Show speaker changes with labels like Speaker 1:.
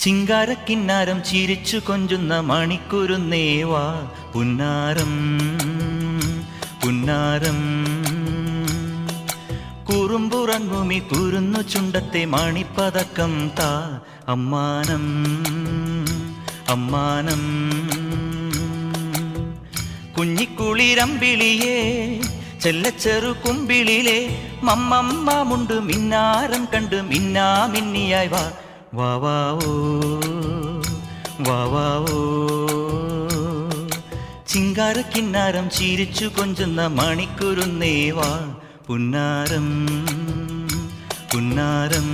Speaker 1: ചിങ്കാരക്കിന്നാരം ചിരിച്ചു കൊഞ്ചുന്ന മണിക്കുരുന്നേവാ പുന്നാരം പുന്നാരം കുറുമ്പുറങ്ങുമി കുരുന്നു ചുണ്ടത്തെ മണിപ്പതക്കം താ അമ്മാനം അമ്മാനം കുഞ്ഞിക്കുളിരമ്പിളിയേ ചെല്ലച്ചെറു കുമ്പിളിലെ മമ്മമ്മുണ്ട് മിന്നാരം കണ്ട് മിന്നാ മിന്നിയായി വാ വാവാവോ വാവാവോ ചിങ്കാരക്കിന്നാരം ചിരിച്ചു കൊഞ്ചുന്ന മണിക്കുരുന്നേവാ പുന്നാരം പുന്നാരം